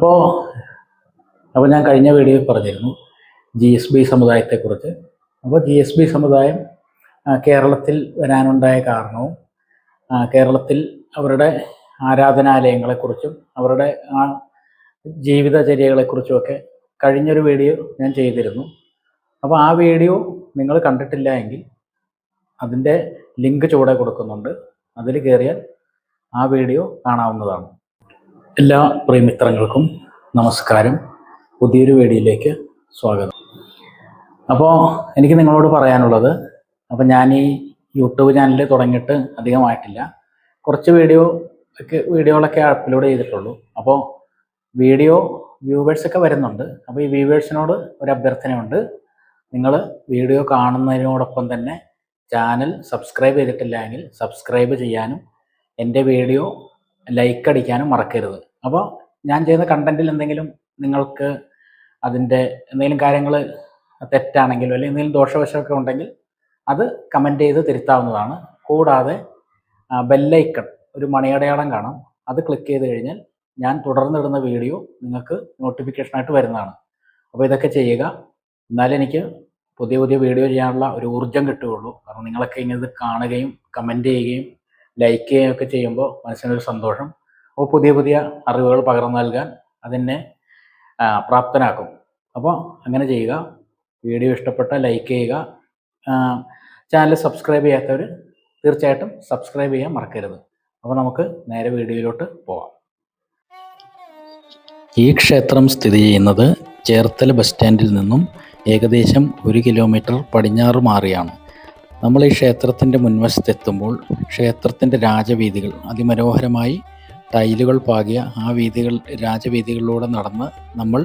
അപ്പോൾ ഞാൻ കഴിഞ്ഞ വീഡിയോയിൽ പറഞ്ഞിരുന്നു GSB സമുദായത്തെക്കുറിച്ച്. അപ്പോൾ GSB സമുദായം കേരളത്തിൽ വരാനുണ്ടായ കാരണവും കേരളത്തിൽ അവരുടെ ആരാധനാലയങ്ങളെക്കുറിച്ചും അവരുടെ ജീവിതചര്യകളെക്കുറിച്ചുമൊക്കെ കഴിഞ്ഞൊരു വീഡിയോ ഞാൻ ചെയ്തിരുന്നു. അപ്പോൾ ആ വീഡിയോ നിങ്ങൾ കണ്ടിട്ടില്ല എങ്കിൽ അതിൻ്റെ ലിങ്ക് ചുവടെ കൊടുക്കുന്നുണ്ട്, അതിൽ കയറിയാൽ ആ വീഡിയോ കാണാവുന്നതാണ്. എല്ലാ പ്രിയമിത്രങ്ങൾക്കും നമസ്കാരം, പുതിയൊരു വീഡിയോയിലേക്ക് സ്വാഗതം. അപ്പോൾ എനിക്ക് നിങ്ങളോട് പറയാനുള്ളത്, അപ്പോൾ ഞാൻ ഈ യൂട്യൂബ് ചാനൽ തുടങ്ങിയിട്ട് അധികമായിട്ടില്ല, കുറച്ച് വീഡിയോകളൊക്കെ അപ്ലോഡ് ചെയ്തിട്ടുള്ളൂ. അപ്പോൾ വ്യൂവേഴ്സൊക്കെ വരുന്നുണ്ട്. അപ്പോൾ ഈ വ്യൂവേഴ്സിനോട് ഒരു അഭ്യർത്ഥനയുണ്ട്, നിങ്ങൾ വീഡിയോ കാണുന്നതിനോടൊപ്പം തന്നെ ചാനൽ സബ്സ്ക്രൈബ് ചെയ്തിട്ടില്ല എങ്കിൽ സബ്സ്ക്രൈബ് ചെയ്യാനും എൻ്റെ വീഡിയോ ലൈക്ക് അടിക്കാനും മറക്കരുത്. അപ്പോൾ ഞാൻ ചെയ്യുന്ന കണ്ടൻറ്റിൽ എന്തെങ്കിലും നിങ്ങൾക്ക് അതിൻ്റെ എന്തെങ്കിലും കാര്യങ്ങൾ തെറ്റാണെങ്കിലോ അല്ലെങ്കിൽ എന്തെങ്കിലും ദോഷവശമൊക്കെ ഉണ്ടെങ്കിൽ അത് കമൻറ്റ് ചെയ്ത് തിരുത്താവുന്നതാണ്. കൂടാതെ ബെല്ലൈക്കൺ, ഒരു മണിയടയാളം കാണാം, അത് ക്ലിക്ക് ചെയ്ത് കഴിഞ്ഞാൽ ഞാൻ തുടർന്നിടുന്ന വീഡിയോ നിങ്ങൾക്ക് നോട്ടിഫിക്കേഷനായിട്ട് വരുന്നതാണ്. അപ്പോൾ ഇതൊക്കെ ചെയ്യുക, എന്നാലേ എനിക്ക് പുതിയ വീഡിയോ ചെയ്യാനുള്ള ഒരു ഊർജ്ജം കിട്ടുകയുള്ളൂ. കാരണം നിങ്ങളൊക്കെ ഇങ്ങനെ കാണുകയും കമൻറ്റ് ചെയ്യുകയും ലൈക്ക് ചെയ്യുകയും ഒക്കെ ചെയ്യുമ്പോൾ മനസ്സിനൊരു സന്തോഷം. അപ്പോൾ പുതിയ അറിവുകൾ പകർന്നു നൽകാൻ അതെന്നെ പ്രാപ്തനാക്കും. അപ്പോൾ അങ്ങനെ ചെയ്യുക. വീഡിയോ ഇഷ്ടപ്പെട്ട ലൈക്ക് ചെയ്യുക. ചാനൽ സബ്സ്ക്രൈബ് ചെയ്യാത്തവർ തീർച്ചയായിട്ടും സബ്സ്ക്രൈബ് ചെയ്യാൻ മറക്കരുത്. അപ്പോൾ നമുക്ക് നേരെ വീഡിയോയിലോട്ട് പോകാം. ഈ ക്ഷേത്രം സ്ഥിതി ചെയ്യുന്നത് ചേർത്തല ബസ് സ്റ്റാൻഡിൽ നിന്നും ഏകദേശം 1 കിലോമീറ്റർ പടിഞ്ഞാറ് മാറിയാണ്. നമ്മൾ ഈ ക്ഷേത്രത്തിൻ്റെ മുൻവശത്തെത്തുമ്പോൾ ക്ഷേത്രത്തിൻ്റെ രാജവീഥികൾ, അതിമനോഹരമായി ടൈലുകൾ പാകിയ ആ രാജവീഥികളിലൂടെ നടന്ന് നമ്മൾ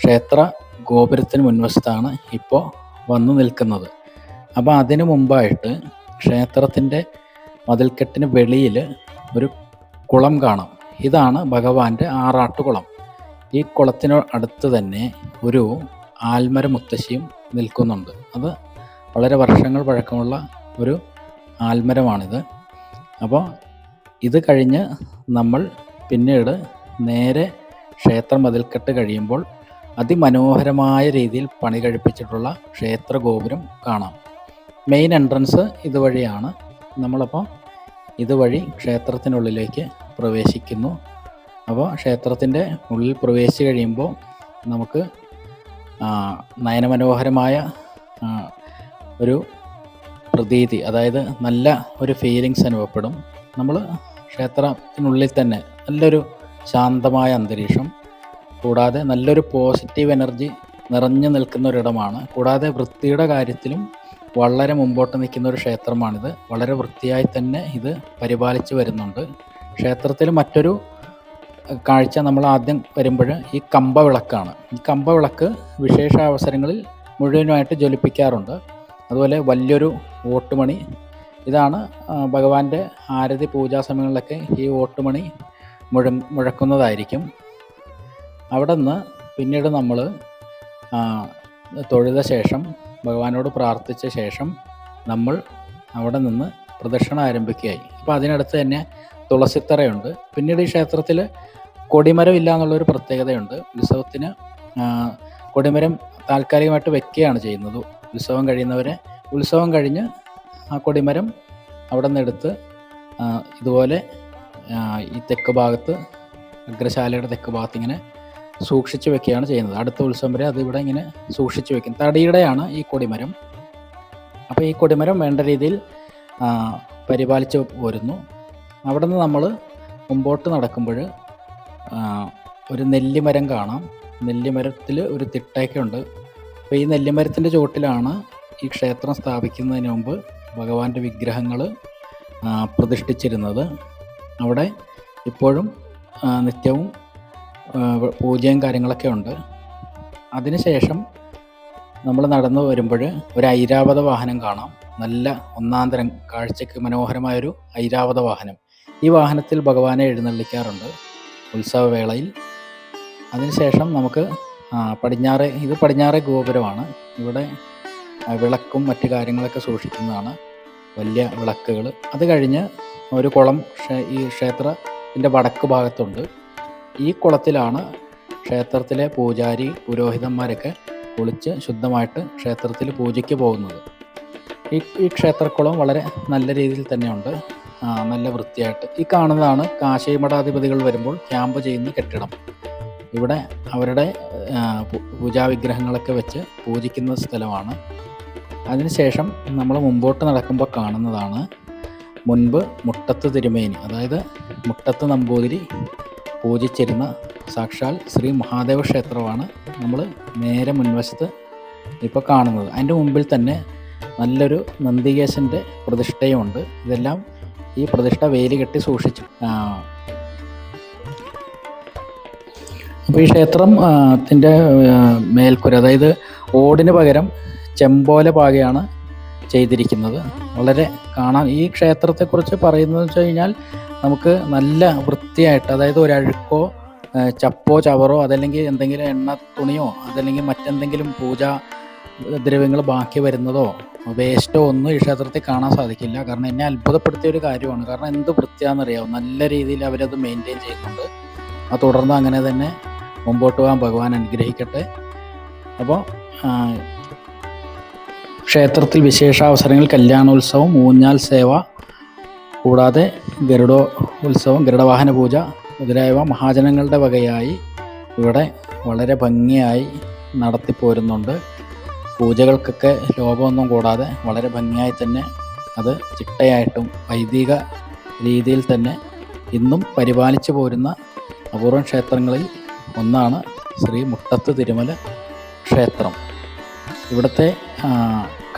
ക്ഷേത്ര ഗോപുരത്തിന് മുൻവശത്താണ് ഇപ്പോൾ വന്നു നിൽക്കുന്നത്. അപ്പോൾ അതിനു മുമ്പായിട്ട് ക്ഷേത്രത്തിൻ്റെ മതിൽക്കെട്ടിന് വെളിയിൽ ഒരു കുളം കാണാം. ഇതാണ് ഭഗവാന്റെ ആറാട്ടുകുളം. ഈ കുളത്തിന് അടുത്ത് തന്നെ ഒരു ആൽമര മുത്തശ്ശിയും നിൽക്കുന്നുണ്ട്. അത് വളരെ വർഷങ്ങൾ പഴക്കമുള്ള ഒരു ആൽമരമാണിത്. അപ്പോൾ ഇത് കഴിഞ്ഞ് നമ്മൾ പിന്നീട് നേരെ ക്ഷേത്ര മതിൽക്കെട്ട് കഴിയുമ്പോൾ അതിമനോഹരമായ രീതിയിൽ പണി കഴിപ്പിച്ചിട്ടുള്ള ക്ഷേത്ര ഗോപുരം കാണാം. മെയിൻ എൻട്രൻസ് ഇതുവഴിയാണ്. നമ്മളപ്പോൾ ഇതുവഴി ക്ഷേത്രത്തിനുള്ളിലേക്ക് പ്രവേശിക്കുന്നു. അപ്പോൾ ക്ഷേത്രത്തിൻ്റെ ഉള്ളിൽ പ്രവേശിച്ച് കഴിയുമ്പോൾ നമുക്ക് നയനമനോഹരമായ ഒരു പ്രതീതി, അതായത് നല്ല ഒരു ഫീലിങ്സ് അനുഭവപ്പെടും. നമ്മൾ ക്ഷേത്രത്തിനുള്ളിൽ തന്നെ നല്ലൊരു ശാന്തമായ അന്തരീക്ഷം, കൂടാതെ നല്ലൊരു പോസിറ്റീവ് എനർജി നിറഞ്ഞു നിൽക്കുന്ന ഒരിടമാണ്. കൂടാതെ വൃത്തിയുടെ കാര്യത്തിലും വളരെ മുമ്പോട്ട് നിൽക്കുന്ന ഒരു ക്ഷേത്രമാണിത്. വളരെ വൃത്തിയായി തന്നെ ഇത് പരിപാലിച്ച് വരുന്നുണ്ട്. ക്ഷേത്രത്തിൽ മറ്റൊരു കാഴ്ച നമ്മൾ ആദ്യം വരുമ്പോൾ ഈ കമ്പവിളക്കാണ്. ഈ കമ്പവിളക്ക് വിശേഷ അവസരങ്ങളിൽ മുഴുവനുമായിട്ട് ജ്വലിപ്പിക്കാറുണ്ട്. അതുപോലെ വലിയൊരു ഓട്ടുമണി, ഇതാണ് ഭഗവാന്റെ ആരതി പൂജാ സമയങ്ങളിലൊക്കെ ഈ ഓട്ടുമണി മുഴക്കുന്നതായിരിക്കും. അവിടെ നിന്ന് പിന്നീട് നമ്മൾ തൊഴുത ശേഷം, ഭഗവാനോട് പ്രാർത്ഥിച്ച ശേഷം നമ്മൾ അവിടെ നിന്ന് പ്രദക്ഷിണം ആരംഭിക്കുകയായി. അപ്പോൾ അതിനടുത്ത് തന്നെ തുളസിത്തറയുണ്ട്. പിന്നീട് ഈ ക്ഷേത്രത്തിൽ കൊടിമരം ഇല്ല എന്നുള്ളൊരു പ്രത്യേകതയുണ്ട്. ഉത്സവത്തിന് കൊടിമരം താൽക്കാലികമായിട്ട് വെക്കുകയാണ് ചെയ്യുന്നത്. ഉത്സവം കഴിഞ്ഞ് ആ കൊടിമരം അവിടെ നിന്ന് എടുത്ത് ഇതുപോലെ ഈ തെക്ക് ഭാഗത്ത്, അഗ്രശാലയുടെ തെക്ക് ഭാഗത്ത് ഇങ്ങനെ സൂക്ഷിച്ച് വെക്കുകയാണ് ചെയ്യുന്നത്. അടുത്ത ഉത്സവം വരെ അതിവിടെ ഇങ്ങനെ സൂക്ഷിച്ച് വെക്കും. തടിയുടെയാണ് ഈ കൊടിമരം. അപ്പോൾ ഈ കൊടിമരം വേണ്ട രീതിയിൽ പരിപാലിച്ച് പോരുന്നു. അവിടെ നിന്ന് നമ്മൾ മുമ്പോട്ട് നടക്കുമ്പോൾ ഒരു നെല്ലിമരം കാണാം. നെല്ലിമരത്തിൽ ഒരു തിട്ടയൊക്കെ ഉണ്ട്. അപ്പോൾ ഈ നെല്ലിമരത്തിൻ്റെ ചുവട്ടിലാണ് ഈ ക്ഷേത്രം സ്ഥാപിക്കുന്നതിന് മുമ്പ് ഭഗവാന്റെ വിഗ്രഹങ്ങൾ പ്രതിഷ്ഠിച്ചിരുന്നത്. അവിടെ ഇപ്പോഴും നിത്യവും പൂജയും കാര്യങ്ങളൊക്കെ ഉണ്ട്. അതിനുശേഷം നമ്മൾ നടന്നു വരുമ്പോൾ ഒരു ഐരാവത വാഹനം കാണാം. നല്ല ഒന്നാന്തരം കാഴ്ചയ്ക്ക് മനോഹരമായൊരു ഐരാവത വാഹനം. ഈ വാഹനത്തിൽ ഭഗവാനെ എഴുന്നള്ളിക്കാറുണ്ട് ഉത്സവവേളയിൽ. അതിനുശേഷം നമുക്ക് പടിഞ്ഞാറേ ഗോപുരമാണ്. ഇവിടെ വിളക്കും മറ്റു കാര്യങ്ങളൊക്കെ സൂക്ഷിക്കുന്നതാണ്, വലിയ വിളക്കുകൾ. അത് കഴിഞ്ഞ് ഒരു കുളം ഈ ക്ഷേത്രത്തിൻ്റെ വടക്ക് ഭാഗത്തുണ്ട്. ഈ കുളത്തിലാണ് ക്ഷേത്രത്തിലെ പൂജാരി പുരോഹിതന്മാരൊക്കെ കുളിച്ച് ശുദ്ധമായിട്ട് ക്ഷേത്രത്തിൽ പൂജയ്ക്ക് പോകുന്നത്. ഈ ക്ഷേത്രക്കുളം വളരെ നല്ല രീതിയിൽ തന്നെയുണ്ട്, നല്ല വൃത്തിയായിട്ട്. ഈ കാണുന്നതാണ് കാശി മഠാധിപതികൾ വരുമ്പോൾ ക്യാമ്പ് ചെയ്യുന്ന കെട്ടിടം. ഇവിടെ അവരുടെ പൂജാവിഗ്രഹങ്ങളൊക്കെ വെച്ച് പൂജിക്കുന്ന സ്ഥലമാണ്. അതിനുശേഷം നമ്മൾ മുമ്പോട്ട് നടക്കുമ്പോൾ കാണുന്നതാണ് മുൻപ് മുട്ടത്ത് തിരുമേനി, അതായത് മുട്ടത്ത് നമ്പൂതിരി പൂജിച്ചിരുന്ന സാക്ഷാൽ ശ്രീ മഹാദേവ ക്ഷേത്രമാണ് നമ്മൾ നേരെ മുൻവശത്ത് ഇപ്പോൾ കാണുന്നത്. അതിൻ്റെ മുമ്പിൽ തന്നെ നല്ലൊരു നന്ദികേശൻ്റെ പ്രതിഷ്ഠയുമുണ്ട്. ഇതെല്ലാം ഈ പ്രതിഷ്ഠ വേലി കെട്ടി സൂക്ഷിച്ചു. അപ്പോൾ ഈ ക്ഷേത്രത്തിൻ്റെ മേൽക്കൂര, അതായത് ഓടിന് പകരം ചെമ്പോല പാകയാണ് ചെയ്തിരിക്കുന്നത്. വളരെ കാണാൻ ഈ ക്ഷേത്രത്തെക്കുറിച്ച് പറയുന്നത് വെച്ച് കഴിഞ്ഞാൽ നമുക്ക് നല്ല വൃത്തിയായിട്ട്, അതായത് ഒരഴുക്കോ ചപ്പോ ചവറോ അതല്ലെങ്കിൽ എന്തെങ്കിലും എണ്ണ തുണിയോ അതല്ലെങ്കിൽ മറ്റെന്തെങ്കിലും പൂജാ ദ്രവ്യങ്ങൾ ബാക്കി വരുന്നതോ വേസ്റ്റോ ഒന്നും ഈ ക്ഷേത്രത്തിൽ കാണാൻ സാധിക്കില്ല. കാരണം എന്നെ അത്ഭുതപ്പെടുത്തിയ ഒരു കാര്യമാണ്. കാരണം എന്ത് വൃത്തിയാണെന്നറിയാവും, നല്ല രീതിയിൽ അവരത് മെയിൻറ്റെയിൻ ചെയ്യുന്നുണ്ട്. അത് തുടർന്ന് അങ്ങനെ തന്നെ മുമ്പോട്ട് പോകാൻ ഭഗവാൻ അനുഗ്രഹിക്കട്ടെ. അപ്പോൾ ക്ഷേത്രത്തിൽ വിശേഷാവസരങ്ങൾ കല്യാണോത്സവം, ഊഞ്ഞാൽ സേവ, കൂടാതെ ഗരുഡോത്സവം, ഗരുഡവാഹന പൂജ മുതലായവ മഹാജനങ്ങളുടെ വകയായി ഇവിടെ വളരെ ഭംഗിയായി നടത്തിപ്പോരുന്നുണ്ട്. പൂജകൾക്കൊക്കെ ലോപമൊന്നും കൂടാതെ വളരെ ഭംഗിയായി തന്നെ അത് ചിട്ടയായിട്ടും വൈദിക രീതിയിൽ തന്നെ ഇന്നും പരിപാലിച്ചു പോരുന്ന അപൂർവം ക്ഷേത്രങ്ങളിൽ ഒന്നാണ് ശ്രീ മുട്ടത്ത് തിരുമല ക്ഷേത്രം. ഇവിടുത്തെ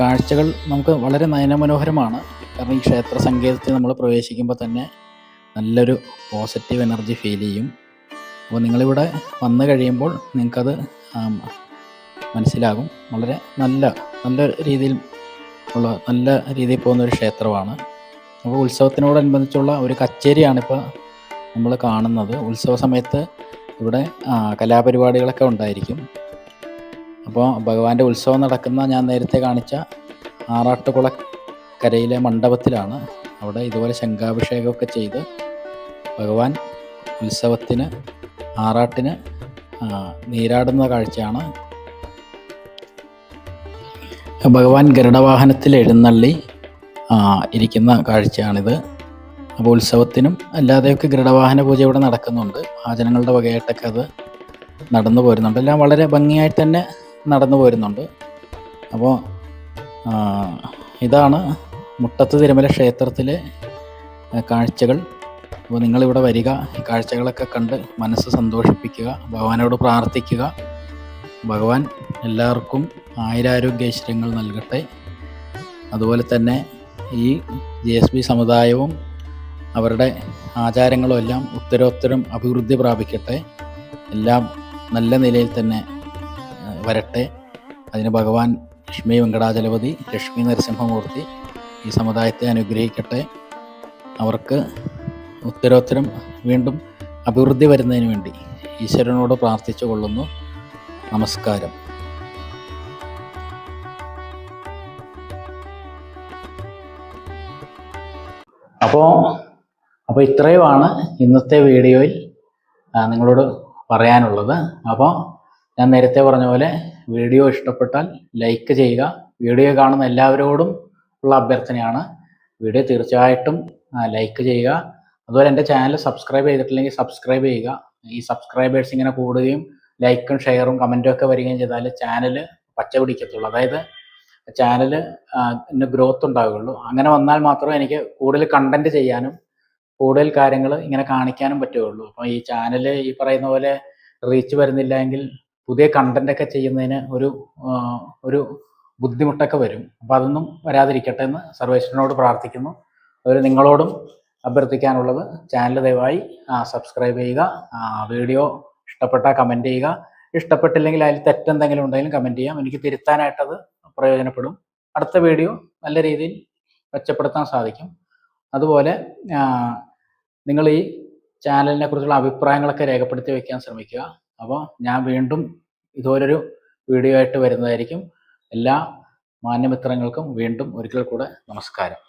കാഴ്ചകൾ നമുക്ക് വളരെ നയനമനോഹരമാണ്. കാരണം ഈ ക്ഷേത്ര സങ്കേതത്തിൽ നമ്മൾ പ്രവേശിക്കുമ്പോൾ തന്നെ നല്ലൊരു പോസിറ്റീവ് എനർജി ഫീൽ ചെയ്യും. അപ്പോൾ നിങ്ങളിവിടെ വന്നു കഴിയുമ്പോൾ നിങ്ങൾക്കത് മനസ്സിലാകും. വളരെ നല്ല രീതിയിൽ പോകുന്ന ഒരു ക്ഷേത്രമാണ്. അപ്പോൾ ഉത്സവത്തിനോടനുബന്ധിച്ചുള്ള ഒരു കച്ചേരിയാണിപ്പോൾ നമ്മൾ കാണുന്നത്. ഉത്സവ സമയത്ത് ഇവിടെ കലാപരിപാടികളൊക്കെ ഉണ്ടായിരിക്കും. അപ്പോൾ ഭഗവാന്റെ ഉത്സവം നടക്കുന്ന ഞാൻ നേരത്തെ കാണിച്ച ആറാട്ടുകുളക്കരയിലെ മണ്ഡപത്തിലാണ്. അവിടെ ഇതുപോലെ ശംഖാഭിഷേകമൊക്കെ ചെയ്ത് ഭഗവാൻ ഉത്സവത്തിന് ആറാട്ടിന് നീരാടുന്ന കാഴ്ചയാണ്. ഭഗവാൻ ഗരുഡവാഹനത്തിൽ എഴുന്നള്ളി ഇരിക്കുന്ന കാഴ്ചയാണിത്. അപ്പോൾ ഉത്സവത്തിനും അല്ലാതെയൊക്കെ ഗരുഡവാഹന പൂജ ഇവിടെ നടക്കുന്നുണ്ട്. മഹാജനങ്ങളുടെ വകയായിട്ടൊക്കെ അത് നടന്നു പോരുന്നുണ്ട്. എല്ലാം വളരെ ഭംഗിയായിട്ട് തന്നെ നടന്നു പോരുന്നുണ്ട്. അപ്പോൾ ഇതാണ് മുട്ടത്ത് തിരുമല ക്ഷേത്രത്തിലെ കാഴ്ചകൾ. അപ്പോൾ നിങ്ങളിവിടെ വരിക, ഈ കാഴ്ചകളൊക്കെ കണ്ട് മനസ്സ് സന്തോഷിപ്പിക്കുക, ഭഗവാനോട് പ്രാർത്ഥിക്കുക. ഭഗവാൻ എല്ലാവർക്കും ആയുരാരോഗ്യ ഐശ്വര്യങ്ങൾ നൽകട്ടെ. അതുപോലെ തന്നെ ഈ GSB സമുദായവും അവരുടെ ആചാരങ്ങളും എല്ലാം ഉത്തരോത്തരം അഭിവൃദ്ധി പ്രാപിക്കട്ടെ. എല്ലാം നല്ല നിലയിൽ തന്നെ വരട്ടെ. അതിന് ഭഗവാൻ ലക്ഷ്മി വെങ്കടാചലപതി, ലക്ഷ്മി നരസിംഹമൂർത്തി ഈ സമുദായത്തെ അനുഗ്രഹിക്കട്ടെ. അവർക്ക് ഉത്തരോത്തരം വീണ്ടും അഭിവൃദ്ധി വരുന്നതിന് വേണ്ടി ഈശ്വരനോട് പ്രാർത്ഥിച്ചു കൊള്ളുന്നു. നമസ്കാരം. അപ്പോൾ ഇത്രയുമാണ് ഇന്നത്തെ വീഡിയോയിൽ നിങ്ങളോട് പറയാനുള്ളത്. അപ്പോൾ ഞാൻ നേരത്തെ പറഞ്ഞ പോലെ വീഡിയോ ഇഷ്ടപ്പെട്ടാൽ ലൈക്ക് ചെയ്യുക. വീഡിയോ കാണുന്ന എല്ലാവരോടും ഉള്ള അഭ്യർത്ഥനയാണ്, വീഡിയോ തീർച്ചയായിട്ടും ലൈക്ക് ചെയ്യുക. അതുപോലെ എൻ്റെ ചാനൽ സബ്സ്ക്രൈബ് ചെയ്തിട്ടില്ലെങ്കിൽ സബ്സ്ക്രൈബ് ചെയ്യുക. ഈ സബ്സ്ക്രൈബേഴ്സ് ഇങ്ങനെ കൂടുകയും ലൈക്കും ഷെയറും കമൻറ്റും ഒക്കെ വരികയും ചെയ്താൽ ചാനൽ പച്ച പിടിക്കത്തുള്ളൂ. അതായത് ചാനലിന് ഗ്രോത്ത് ഉണ്ടാവുകയുള്ളൂ. അങ്ങനെ വന്നാൽ മാത്രമേ എനിക്ക് കൂടുതൽ കണ്ടൻറ്റ് ചെയ്യാനും കൂടുതൽ കാര്യങ്ങൾ ഇങ്ങനെ കാണിക്കാനും പറ്റുകയുള്ളൂ. അപ്പോൾ ഈ ചാനൽ ഈ പറയുന്ന പോലെ റീച്ച് വരുന്നില്ല എങ്കിൽ പുതിയ കണ്ടൻറ്റൊക്കെ ചെയ്യുന്നതിന് ഒരു ബുദ്ധിമുട്ടൊക്കെ വരും. അപ്പോൾ അതൊന്നും വരാതിരിക്കട്ടെ എന്ന് സർവേശ്വരനോട് പ്രാർത്ഥിക്കുന്നു. അതുപോലെ നിങ്ങളോടും അഭ്യർത്ഥിക്കാനുള്ളത്, ചാനൽ ദയവായി സബ്സ്ക്രൈബ് ചെയ്യുക. വീഡിയോ ഇഷ്ടപ്പെട്ടാൽ കമൻറ്റ് ചെയ്യുക. ഇഷ്ടപ്പെട്ടില്ലെങ്കിൽ അതിൽ തെറ്റെന്തെങ്കിലും ഉണ്ടെങ്കിലും കമൻറ്റ് ചെയ്യാം. എനിക്ക് തിരുത്താനായിട്ടത് പ്രയോജനപ്പെടും. അടുത്ത വീഡിയോ നല്ല രീതിയിൽ മെച്ചപ്പെടുത്താൻ സാധിക്കും. അതുപോലെ നിങ്ങൾ ഈ ചാനലിനെ കുറിച്ചുള്ള അഭിപ്രായങ്ങളൊക്കെ രേഖപ്പെടുത്തി വയ്ക്കാൻ ശ്രമിക്കുക. അപ്പോൾ ഞാൻ വീണ്ടും ഇതുപോലൊരു വീഡിയോ ആയിട്ട് വരുന്നതായിരിക്കും. എല്ലാ മാന്യമിത്രങ്ങൾക്കും വീണ്ടും ഒരിക്കൽ കൂടെ നമസ്കാരം.